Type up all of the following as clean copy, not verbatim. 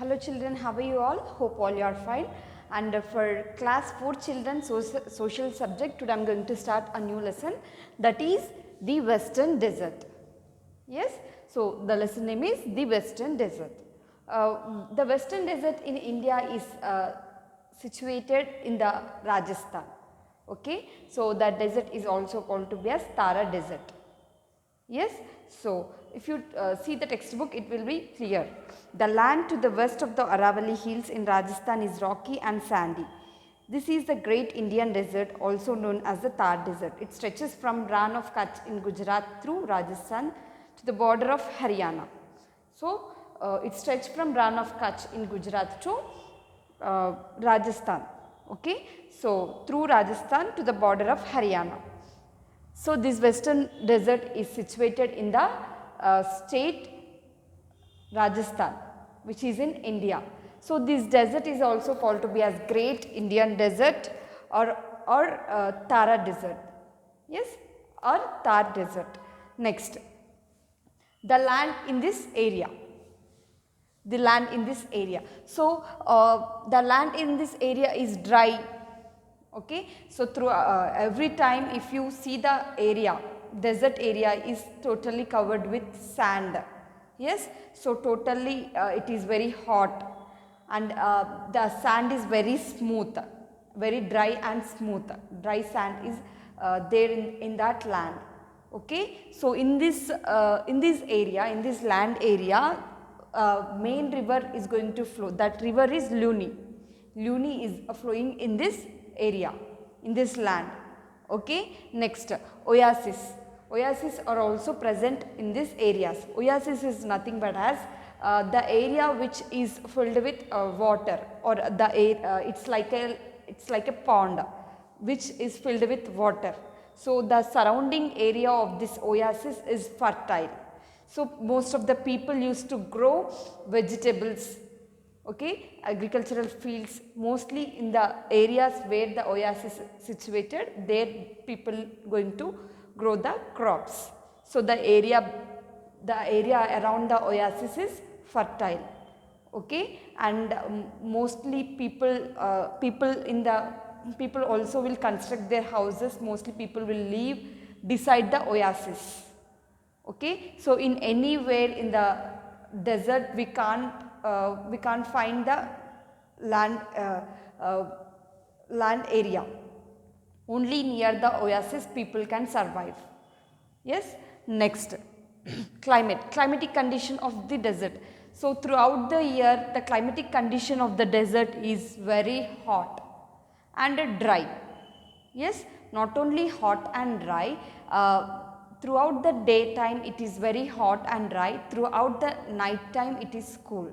Hello children, how are you all? Hope all you are fine. And for class 4 children social subject, today I am going to start a new lesson, that is the Western Desert. Yes, so the lesson name is the Western Desert. The Western Desert in India is situated in the Rajasthan. Okay, so that desert is also called to be as Tara Desert. Yes, so if you see the textbook, it will be clear. The land to the west of the Aravalli hills in Rajasthan is rocky and sandy. This is the great Indian desert, also known as the Thar Desert. It stretches from Rann of Kutch in Gujarat through Rajasthan to the border of Haryana. So it stretches from Rann of Kutch in Gujarat to Rajasthan. Okay, so through Rajasthan to the border of Haryana. So this Western Desert is situated in the state Rajasthan, which is in India. So this desert is also called to be as Great Indian Desert or Tara Desert. Yes, or Thar Desert. Next, the land in this area. The land in this area. So the land in this area is dry. Okay, so through every time if you see the area, desert area is totally covered with sand. Yes, so totally it is very hot, and the sand is very smooth, very dry and smooth. Dry sand is there in that land. Okay, so in this area, in this land area, main river is going to flow. That river is Luni. Luni is flowing in this area, in this land. Okay, next, oasis. Oasis are also present in these areas. Oasis is nothing but as the area which is filled with water, or the air, it's like a pond which is filled with water. So the surrounding area of this oasis is fertile. So most of the people used to grow vegetables. Okay, agricultural fields, mostly in the areas where the oasis is situated, there people going to grow the crops. So the area around the oasis is fertile. Okay, and mostly people also will construct their houses. Mostly people will live beside the oasis. Okay, so in anywhere in the desert we can't find the land area. Only near the oasis people can survive. Yes, next, climatic condition of the desert. So throughout the year the climatic condition of the desert is very hot and dry. Yes, not only hot and dry, throughout the daytime it is very hot and dry, throughout the night time it is cool.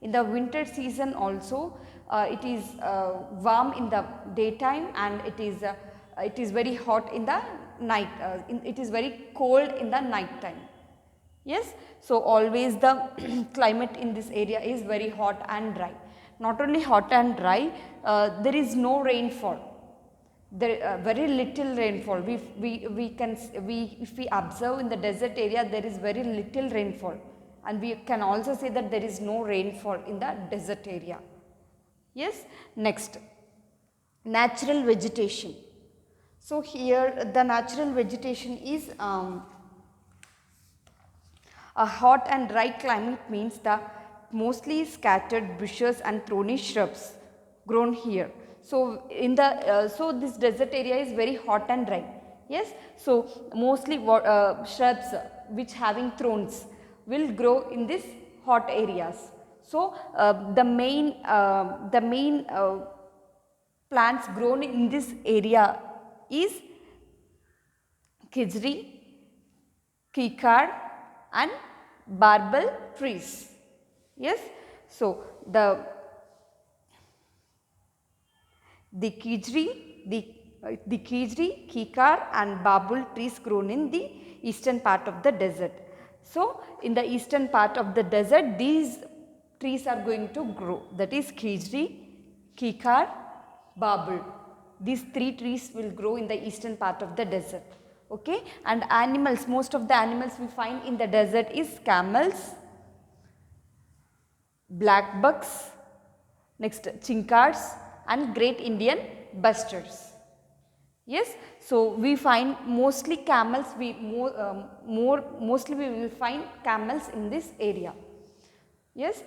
In the winter season also it is warm in the daytime, and it is very hot in the night, it is very cold in the night time. Yes, so always the climate in this area is very hot and dry. Not only hot and dry, there is no rainfall. There very little rainfall. If we observe in the desert area, there is very little rainfall, and we can also say that there is no rainfall in the desert area. Yes, next, natural vegetation. So here the natural vegetation is a hot and dry climate means the mostly scattered bushes and thorny shrubs grown here. So in the so this desert area is very hot and dry. Yes, so mostly shrubs which having thorns will grow in these hot areas. So the main plants grown in this area is khijri, kikar and barbel trees. Yes, so the khijri, kikar and barbel trees grown in the eastern part of the desert. So in the eastern part of the desert these trees are going to grow, that is khijri, kikar, barbel. These three trees will grow in the eastern part of the desert. Okay, and animals, most of the animals we find in the desert is camels, black bucks, next chinkards and great Indian bustards. Yes, so we find mostly camels, mostly we will find camels in this area. Yes,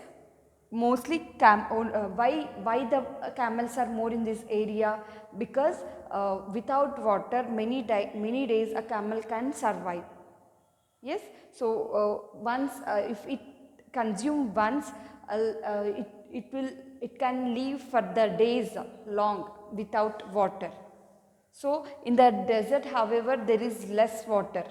mostly why the camels are more in this area, because without water many days a camel can survive. Yes, so once if it consume once, it can live for the days long without water. So in the desert, however, there is less water,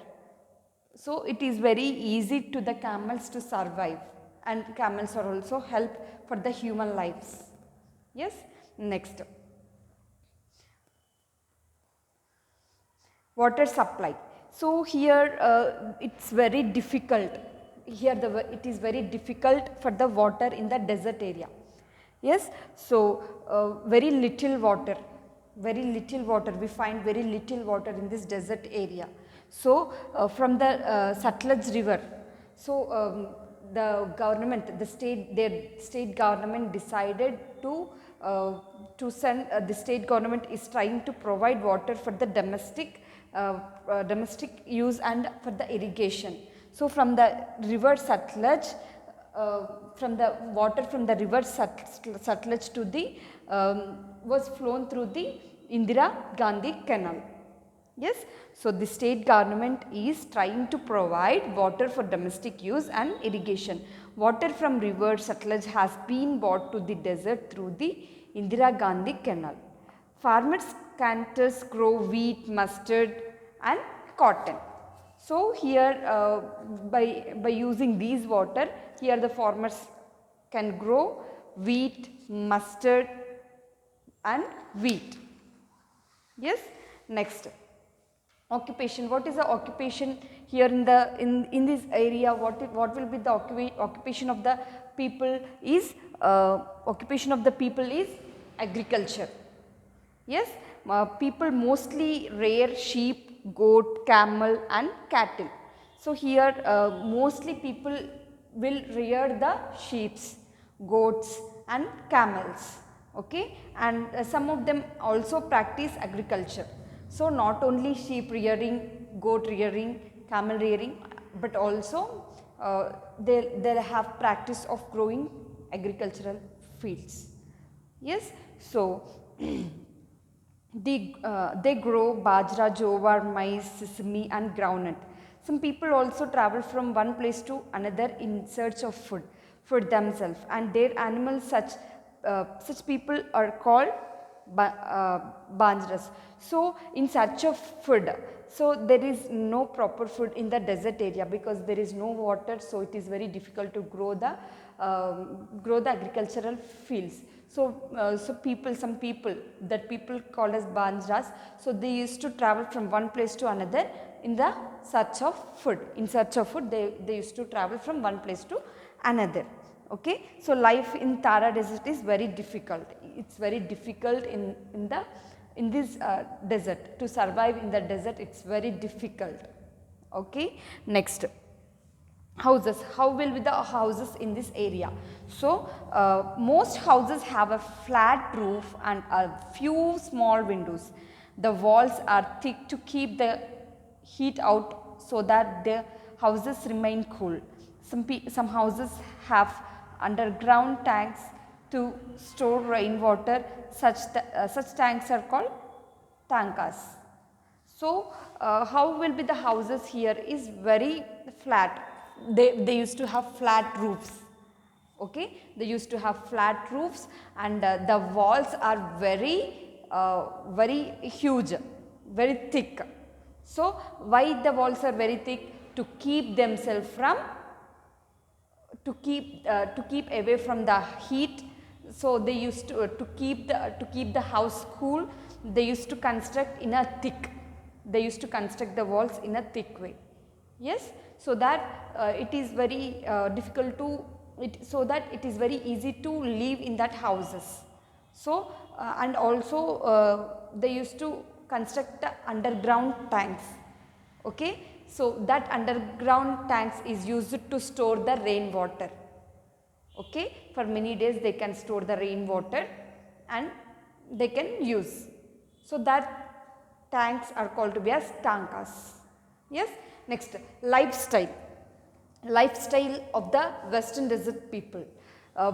so it is very easy to the camels to survive, and camels are also help for the human lives. Yes, next, water supply. So here it's very difficult, here it is very difficult for the water in the desert area. Yes, so very little water, we find very little water in this desert area. So from the Sutlej river, so the government, their state government decided to send, the state government is trying to provide water for the domestic use and for the irrigation. So from the river Sutlej, from the water from the river Sutlej to the was flown through the Indira Gandhi canal. Yes, so the state government is trying to provide water for domestic use and irrigation. Water from river Sutlej has been brought to the desert through the Indira Gandhi canal. Farmers can thus grow wheat, mustard and cotton. So here by using these water, here the farmers can grow wheat, mustard and wheat. Yes, next, occupation. What is the occupation here in this area? What will be the occupation of the people is agriculture. Yes, people mostly rear sheep, goat, camel and cattle. So here mostly people will rear the sheep, goats and camels. Okay, and some of them also practice agriculture. So not only sheep rearing, goat rearing, camel rearing, but also they have practice of growing agricultural fields. Yes, so they grow bajra, jowar, maize, sesame and groundnut. Some people also travel from one place to another in search of food for themselves and their animals. Such people are called banjaras. So in search of food, so there is no proper food in the desert area because there is no water, so it is very difficult to grow the agricultural fields. So, some people that people called as banjaras, so they used to travel from one place to another in the search of food. In search of food, they used to travel from one place to another. Okay, so life in Thara desert is very difficult. It's very difficult in this desert. To survive in the desert, it's very difficult. Okay, next, houses. How will be the houses in this area? So most houses have a flat roof and a few small windows. The walls are thick to keep the heat out so that the houses remain cool. Some houses have underground tanks to store rainwater. Such tanks are called tankas. So how will be the houses here is very flat. They used to have flat roofs. Okay, they used to have flat roofs and the walls are very huge, very thick. So why the walls are very thick? To keep themselves from to keep away from the heat. So they used to keep the house cool. They used to construct in a thick. They used to construct the walls in a thick way. Yes, so that it is very difficult to so that it is very easy to live in that houses. So and also they used to construct the underground tanks. Okay, so that underground tanks is used to store the rainwater. Okay, for many days they can store the rainwater and they can use. So that tanks are called to be as tankas. Yes, next lifestyle. Lifestyle of the western desert people.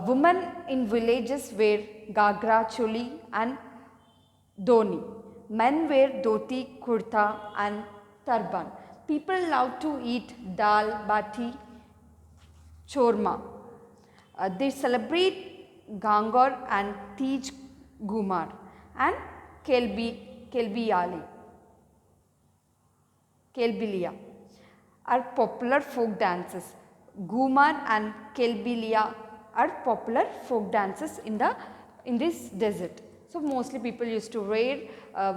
Women in villages wear gagra, choli and dhoni. Men wear dhoti, kurta and turban. People love to eat dal, bati, chorma. They celebrate Gangor and Tej Gumar and Kelbiyali, Kelbilia are popular folk dances. Gumar and Kelbilia are popular folk dances in this desert. So mostly people used to wear,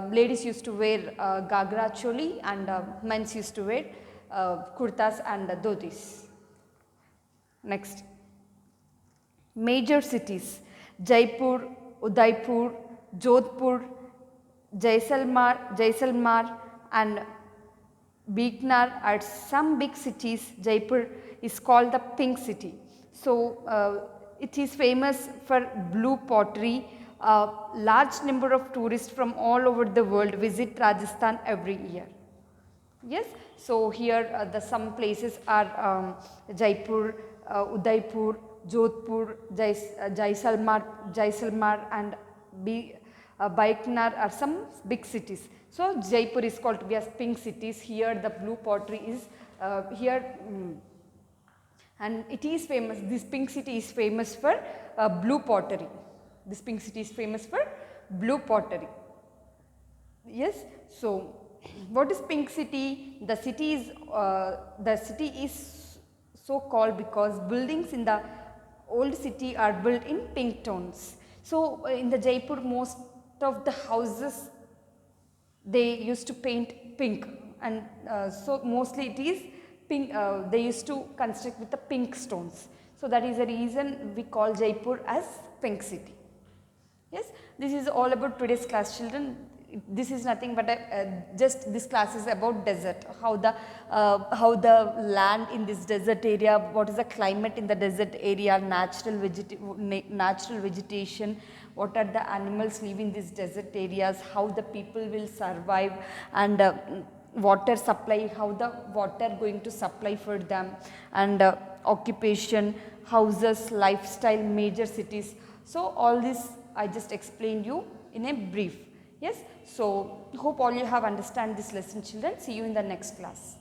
ladies used to wear gagra choli and men used to wear kurtas and dhotis. Next, major cities Jaipur, Udaipur, Jodhpur, Jaisalmer and Bikaner are some big cities. Jaipur is called the Pink City. So it is famous for blue pottery. A large number of tourists from all over the world visit Rajasthan every year. Yes, so here some places are Jaipur, Udaipur, Jodhpur, Jaisalmer and Bikaner are some big cities. So Jaipur is called to be as pink cities. Here the blue pottery is and it is famous. This pink city is famous for blue pottery. This pink city is famous for blue pottery. Yes, so what is pink city? The city is so called because buildings in the old city are built in pink tones. So in the Jaipur, most of the houses they used to paint pink, and so mostly it is pink. They used to construct with the pink stones. So that is the reason we call Jaipur as pink city. Yes, this is all about today's class, children. This is nothing but just this class is about desert, how the land in this desert area, what is the climate in the desert area, natural vegetation, what are the animals living in these desert areas, how the people will survive, and water supply, how the water going to supply for them, and occupation, houses, lifestyle, major cities. So all this I just explained you in a brief. Yes, so hope all you have understand this lesson, children. See you in the next class.